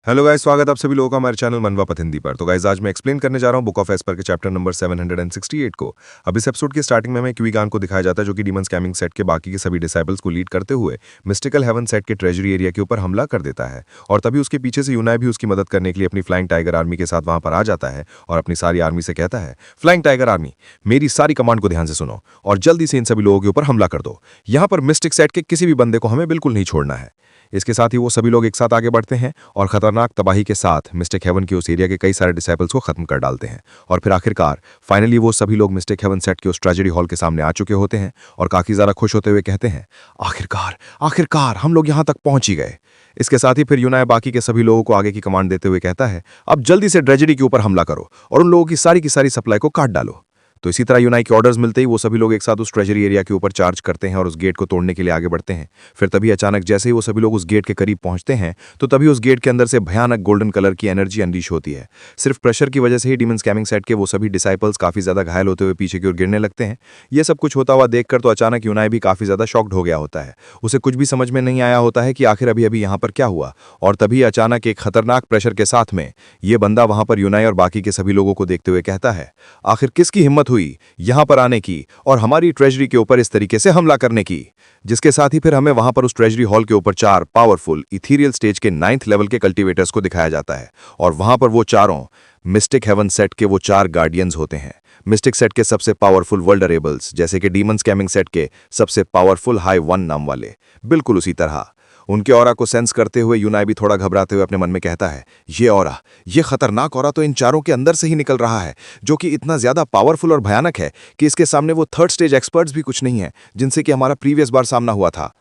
Hello guys, स्वागत है आप सभी लोगों का हमारे चैनल मनवा पथिंदी पर। तो गाइस, आज मैं एक्सप्लेन करने जा रहा हूँ बुक ऑफ एस्पर के चैप्टर नंबर 768 को। अब इस एपिसोड की स्टार्टिंग में हमें क्विगान को दिखाया जाता है, जो कि डीमन स्कैमिंग सेट के बाकी के सभी डिसाइबल्स को लीड करते हुए मिस्टिकल हेवन सेट के ट्रेजरी एरिया के ऊपर हमला कर देता है। और तभी उसके पीछे से यूनाई भी उसकी मदद करने के लिए अपनी फ्लाइंग टाइगर आर्मी के साथ वहां पर आ जाता है और अपनी सारी आर्मी से कहता है, फ्लाइंग टाइगर आर्मी, मेरी सारी कमांड को ध्यान से सुनो और जल्दी से इन सभी लोगों के ऊपर हमला कर दो। यहाँ पर मिस्टिक सेट के किसी भी बंदे को हमें बिल्कुल नहीं छोड़ना है। इसके साथ ही वो सभी लोग एक साथ आगे बढ़ते हैं और खतरनाक तबाही के साथ मिस्टिक हेवन के उस एरिया के कई सारे डिसाइपल्स को खत्म कर डालते हैं। और फिर आखिरकार फाइनली वो सभी लोग मिस्टिक हेवन सेट के उस ट्रेजेडी हॉल के सामने आ चुके होते हैं और काफी ज्यादा खुश होते हुए कहते हैं, आखिरकार आखिरकार हम लोग यहाँ तक पहुंच ही गए। इसके साथ ही फिर यूनाई बाकी के सभी लोगों को आगे की कमांड देते हुए कहता है, अब जल्दी से ट्रेजेडी के ऊपर हमला करो और उन लोगों की सारी सप्लाई को काट डालो। तो इसी तरह यूनाई के ऑर्डर्स मिलते ही वो सभी लोग एक साथ उस ट्रेजरी एरिया के ऊपर चार्ज करते हैं और उस गेट को तोड़ने के लिए आगे बढ़ते हैं। फिर तभी अचानक जैसे ही वो सभी लोग उस गेट के करीब पहुंचते हैं तो तभी उस गेट के अंदर से भयानक गोल्डन कलर की एनर्जी अनलीश होती है। सिर्फ प्रेशर की वजह से ही डीमन स्कैमिंग सेट के वो सभी डिसाइपल्स काफी ज्यादा घायल होते हुए पीछे की ओर गिरने लगते हैं। ये सब कुछ होता हुआ देखकर तो अचानक यूनाई भी काफी ज्यादा शॉक्ड हो गया होता है। उसे कुछ भी समझ में नहीं आया होता है कि आखिर अभी अभी यहाँ पर क्या हुआ। और तभी अचानक एक खतरनाक प्रेशर के साथ में ये बंदा वहां पर यूनाई और बाकी के सभी लोगों को देखते हुए कहता है, आखिर किसकी हिम्मत हुई यहाँ पर आने की और हमारी ट्रेजरी के ऊपर इस तरीके से हमला करने की। जिसके साथ ही फिर हमें वहां पर उस ट्रेजरी हॉल के ऊपर 4 पावरफुल इथीरियल स्टेज के 9th लेवल के कल्टीवेटर्स को दिखाया जाता है और वहां पर वो चारों मिस्टिक हेवन सेट के वो 4 गार्डियंस होते हैं। मिस्टिक सेट के सबसे पावरफुल वल्नरेबल्स, जैसे कि डीमन स्कैमिंग सेट के सबसे पावरफुल हाई 1 नाम वाले, बिल्कुल उसी तरह। उनके ऑरा को सेंस करते हुए यूनाई भी थोड़ा घबराते हुए अपने मन में कहता है, ये खतरनाक ऑरा तो इन चारों के अंदर से ही निकल रहा है, जो कि इतना ज्यादा पावरफुल और भयानक है कि इसके सामने वो 3rd स्टेज एक्सपर्ट्स भी कुछ नहीं है जिनसे कि हमारा प्रीवियस बार सामना हुआ था।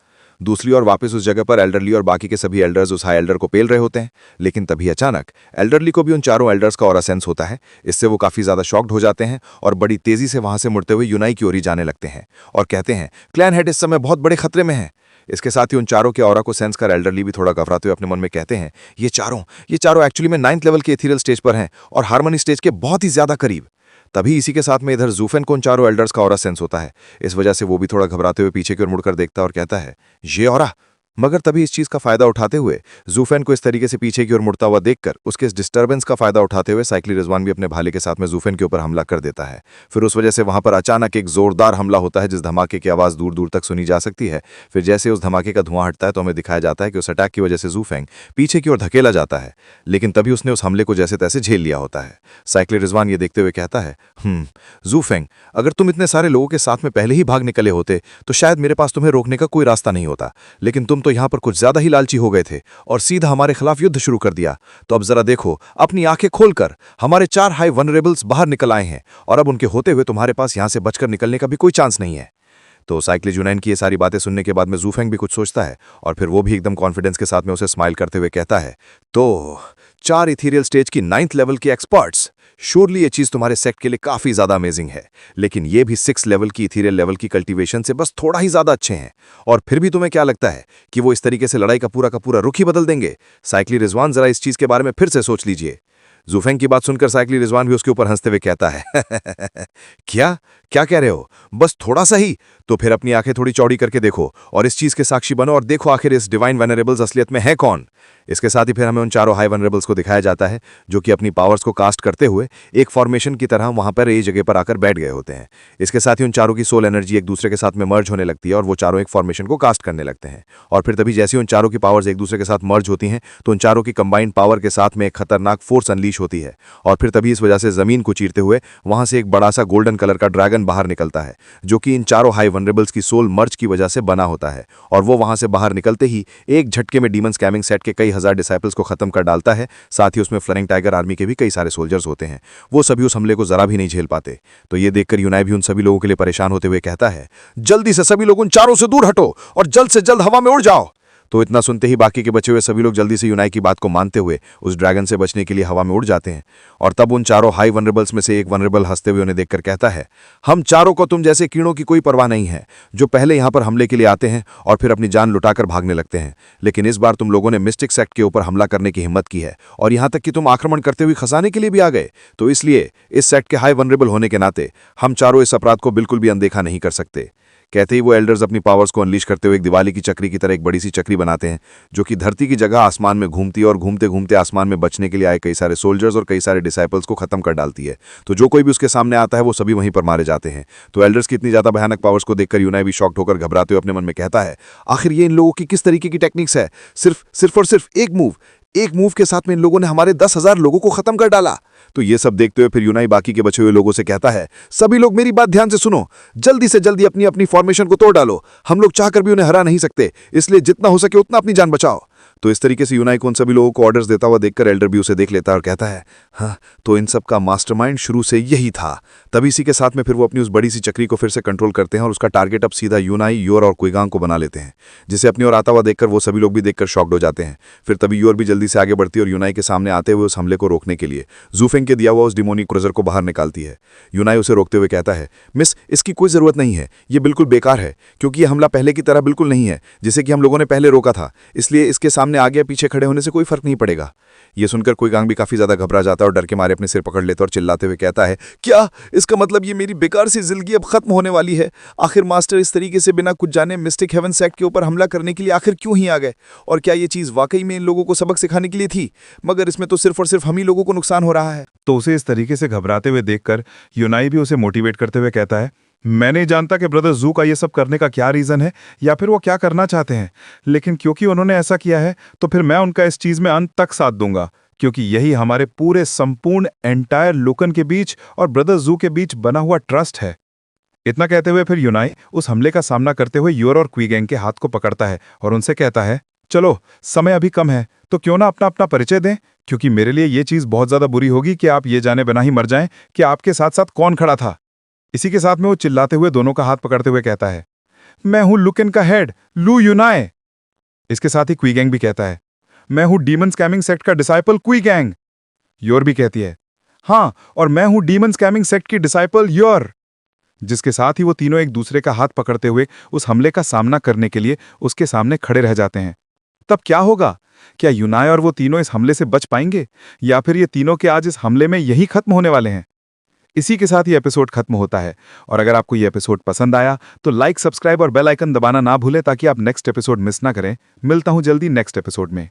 दूसरी ओर वापस उस जगह पर एल्डरली और बाकी के सभी एल्डर्स उस हाई एल्डर को पेल रहे होते हैं, लेकिन तभी अचानक एल्डरली को भी उन चारों एल्डर्स का ऑरा सेंस होता है। इससे वो काफी ज्यादा शॉक्ड हो जाते हैं और बड़ी तेजी से वहां से मुड़ते हुए यूनाई की ओर ही जाने लगते हैं और कहते हैं, क्लैन हेड इस समय बहुत बड़े खतरे में है। इसके साथ ही उन चारों के ऑरा को सेंस कर एल्डरली भी थोड़ा घबराते हुए अपने मन में कहते हैं, ये चारों एक्चुअली में 9th लेवल के इथीरियल स्टेज पर हैं और हार्मनी स्टेज के बहुत ही ज्यादा करीब। तभी इसी के साथ में इधर जूफेन को उन चारों एल्डर्स का ऑरा सेंस होता है। इस वजह से वो भी थोड़ा घबराते हुए पीछे की ओर मुड़कर देखता है और कहता है, ये ऑरा। मगर तभी इस चीज का फायदा उठाते हुए जूफेन को इस तरीके से पीछे की ओर मुड़ता हुआ देखकर उसके इस डिस्टर्बेंस का फायदा उठाते हुए साइक्ली रिजवान भी अपने भाले के साथ में जूफेन के ऊपर हमला कर देता है। फिर उस वजह से वहां पर अचानक एक जोरदार हमला होता है, जिस धमाके की आवाज दूर दूर तक सुनी जा सकती है। फिर जैसे उस धमाके का धुआं हटता है तो हमें दिखाया जाता है कि उस अटैक की वजह से जूफेंग पीछे की ओर धकेला जाता है, लेकिन तभी उसने उस हमले को जैसे तैसे झेल लिया होता है। साइक्ली रिजवान ये देखते हुए कहता है, जूफेंग, अगर तुम इतने सारे लोगों के साथ में पहले ही भाग निकले होते तो शायद मेरे पास तुम्हें रोकने का कोई रास्ता नहीं होता, लेकिन तुम तो यहाँ पर कुछ ज्यादा लालची हो गए थे और सीधा हमारे खिलाफ युद्ध शुरू कर दिया। तो अब जरा देखो, अपनी आंखें खोलकर हमारे 4 हाई वनरेबल्स बाहर निकल आए हैं और अब उनके होते हुए तुम्हारे पास यहां से बचकर निकलने का भी कोई चांस नहीं है। तो साइक्ली जुनैन की ये सारी बातें सुनने के बाद में जूफेंग भी कुछ सोचता है और फिर वो भी एकदम कॉन्फिडेंस के साथ में उसे स्माइल करते हुए कहता है, तो 4 इथीरियल स्टेज की 9th लेवल के एक्सपर्ट्स, श्योरली ये चीज तुम्हारे सेक्ट के लिए काफी ज्यादा अमेजिंग है, लेकिन ये भी 6 लेवल की इथीरियल लेवल की कल्टीवेशन से बस थोड़ा ही ज्यादा अच्छे हैं। और फिर भी तुम्हें क्या लगता है कि वो इस तरीके से लड़ाई का पूरा रुख ही बदल देंगे? साइक्ली रिजवान, जरा इस चीज के बारे में फिर से सोच लीजिए। जूफेंग की बात सुनकर साइक्ली रिजवान भी उसके ऊपर हंसते हुए कहता है, क्या क्या कह रहे हो? बस थोड़ा सा ही? तो फिर अपनी आंखें थोड़ी चौड़ी करके देखो और इस चीज के साक्षी बनो और देखो आखिर इस डिवाइन वनरेबल्स असलियत में है कौन। इसके साथ ही फिर हमें उन चारों हाई वनरेबल्स को दिखाया जाता है, जो कि अपनी पावर्स को कास्ट करते हुए एक फॉर्मेशन की तरह वहां पर एक जगह पर आकर बैठ गए होते हैं। इसके साथ ही उन चारों की सोल एनर्जी एक दूसरे के साथ में मर्ज होने लगती है और वो चारों एक फॉर्मेशन को कास्ट करने लगते हैं। और फिर तभी जैसे उन चारों की पावर्स एक दूसरे के साथ मर्ज होती हैं तो उन चारों की कंबाइंड पावर के साथ में एक खतरनाक फोर्स अनलीश होती है और फिर तभी इस वजह से जमीन को चीरते हुए वहां से एक बड़ा सा गोल्डन कलर का ड्रैगन बाहर निकलता है, जो कि इन चारों हाई वनरेबल्स की सोल मर्ज की वजह से बना होता है। और वो वहां से बाहर निकलते ही एक झटके में डीमन स्कैमिंग सेट के कई हजार डिसाइपल्स को खत्म कर डालता है। साथ ही उसमें फ्लाइंग टाइगर आर्मी के भी कई सारे सोल्जर्स होते हैं। वो सभी उस हमले को जरा भी नहीं झेल पाते। तो ये देखकर यूनाई भी उन सभी लोगों के लिए परेशान होते हुए कहता है, जल्दी से सभी लोग उन चारों से दूर हटो और जल्द से जल्द हवा में उड़ जाओ। तो इतना सुनते ही बाकी के बचे हुए सभी लोग जल्दी से यूनाई की बात को मानते हुए उस ड्रैगन से बचने के लिए हवा में उड़ जाते हैं। और तब उन चारों हाई वनरेबल्स में से एक वनरेबल हंसते हुए उन्हें देखकर कहता है, हम चारों को तुम जैसे कीड़ों की कोई परवाह नहीं है, जो पहले यहां पर हमले के लिए आते हैं और फिर अपनी जान लुटाकर भागने लगते हैं, लेकिन इस बार तुम लोगों ने मिस्टिक सेक्ट के ऊपर हमला करने की हिम्मत की है और यहां तक कि तुम आक्रमण करते हुए खसाने के लिए भी आ गए। तो इसलिए इस सेक्ट के हाई वनरेबल होने के नाते हम चारों इस अपराध को बिल्कुल भी अनदेखा नहीं कर सकते। कहते ही वो एल्डर्स अपनी पावर्स को अनलीश करते हुए एक दिवाली की चक्री की तरह एक बड़ी सी चक्री बनाते हैं, जो कि धरती की जगह आसमान में घूमती है और घूमते घूमते आसमान में बचने के लिए आए कई सारे सोल्जर्स और कई सारे डिसाइपल्स को खत्म कर डालती है। तो जो कोई भी उसके सामने आता है वो सभी वहीं पर मारे जाते हैं। तो एल्डर्स की इतनी ज्यादा भयानक पावर्स को देखकर यूनाई भी शॉक्ड होकर घबराते हुए अपने मन में कहता है, आखिर ये इन लोगों की किस तरीके की टेक्निक्स है? सिर्फ और सिर्फ एक मूव के साथ में इन लोगों ने हमारे 10,000 लोगों को खत्म कर डाला। तो ये सब देखते हुए फिर यूनाई बाकी के बचे हुए लोगों से कहता है, सभी लोग मेरी बात ध्यान से सुनो, जल्दी से जल्दी अपनी अपनी फॉर्मेशन को तोड़ डालो। हम लोग चाहकर भी उन्हें हरा नहीं सकते, इसलिए जितना हो सके उतना अपनी जान बचाओ। तो इस तरीके से यूनाई को उन सभी लोगों को ऑर्डर्स देता हुआ देखकर एल्डर भी उसे देख लेता है और कहता है, हाँ, तो इन सब का मास्टरमाइंड शुरू से यही था। तभी इसी के साथ में फिर वो अपनी उस बड़ी सी चक्री को फिर से कंट्रोल करते हैं और उसका टारगेट अब सीधा यूनाई, योर और कुइगांग को बना लेते हैं, जिसे अपनी ओर आता हुआ देखकर वो सभी लोग भी देखकर शॉक्ड हो जाते हैं। फिर तभी योर भी जल्दी से आगे बढ़ती है और यूनाई के सामने आते हुए उस हमले को रोकने के लिए जूफेंग के दिया हुआ उस डिमोनिक क्रूजर को बाहर निकालती है। यूनाई उसे रोकते हुए कहता है, मिस, इसकी कोई जरूरत नहीं है, ये बिल्कुल बेकार है, क्योंकि ये हमला पहले की तरह बिल्कुल नहीं है जिसे कि हम लोगों ने पहले रोका था, इसलिए इसके सामने आगे पीछे खड़े होने से कोई फर्क नहीं पड़ेगा। ये सुनकर कुइगांग भी काफी ज्यादा घबरा जाता है और डर के मारे अपने सिर पकड़ लेता और चिल्लाते हुए कहता है, क्या इसका मतलब ये मेरी बेकार सी जिंदगी अब खत्म होने वाली है? आखिर मास्टर इस तरीके से बिना कुछ जाने मिस्टिक हेवन सेक्ट के ऊपर हमला करने के लिए आखिर क्यों ही आ गए? और क्या ये चीज वाकई में इन लोगों को सबक सिखाने के लिए थी? मगर इसमें तो सिर्फ और सिर्फ हम ही लोगों को नुकसान हो रहा है। तो उसे इस तरीके से घबराते हुए देखकर यूनाई भी उसे मोटिवेट करते हुए कहता है, मैं नहीं जानता कि ब्रदर जू का ये सब करने का क्या रीजन है या फिर वो क्या करना चाहते हैं, लेकिन क्योंकि उन्होंने ऐसा किया है तो फिर मैं उनका इस चीज में अंत तक साथ दूंगा, क्योंकि यही हमारे पूरे संपूर्ण एंटायर लुकन के बीच और ब्रदर जू के बीच बना हुआ ट्रस्ट है। इतना कहते हुए फिर यूनाई उस हमले का सामना करते हुए योर और क्विगैंग के हाथ को पकड़ता है और उनसे कहता है, चलो समय अभी कम है तो क्यों ना अपना अपना परिचय दें, क्योंकि मेरे लिए ये चीज बहुत ज्यादा बुरी होगी कि आप ये जाने बिना ही मर जाएं कि आपके साथ साथ कौन खड़ा था। इसी के साथ में वो चिल्लाते हुए दोनों का हाथ पकड़ते हुए कहता है, मैं हूं लुकेन का हेड लू यूनाई। इसके साथ ही क्विगैंग भी कहता है, मैं हूं डीमन स्कैमिंग सेक्ट का डिसाइपल क्विगैंग। योर भी कहती है, हाँ, और मैं हूं डीमन स्कैमिंग सेक्ट की डिसाइपल योर। जिसके साथ ही वो तीनों एक दूसरे का हाथ पकड़ते हुए उस हमले का सामना करने के लिए उसके सामने खड़े रह जाते हैं। तब क्या होगा? क्या यूनाई और वो तीनों इस हमले से बच पाएंगे या फिर ये तीनों के आज इस हमले में यही खत्म होने वाले हैं? इसी के साथ ये एपिसोड खत्म होता है। और अगर आपको ये एपिसोड पसंद आया तो लाइक, सब्सक्राइब और बेल आइकन दबाना ना भूलें ताकि आप नेक्स्ट एपिसोड मिस ना करें। मिलता हूं जल्दी नेक्स्ट एपिसोड में।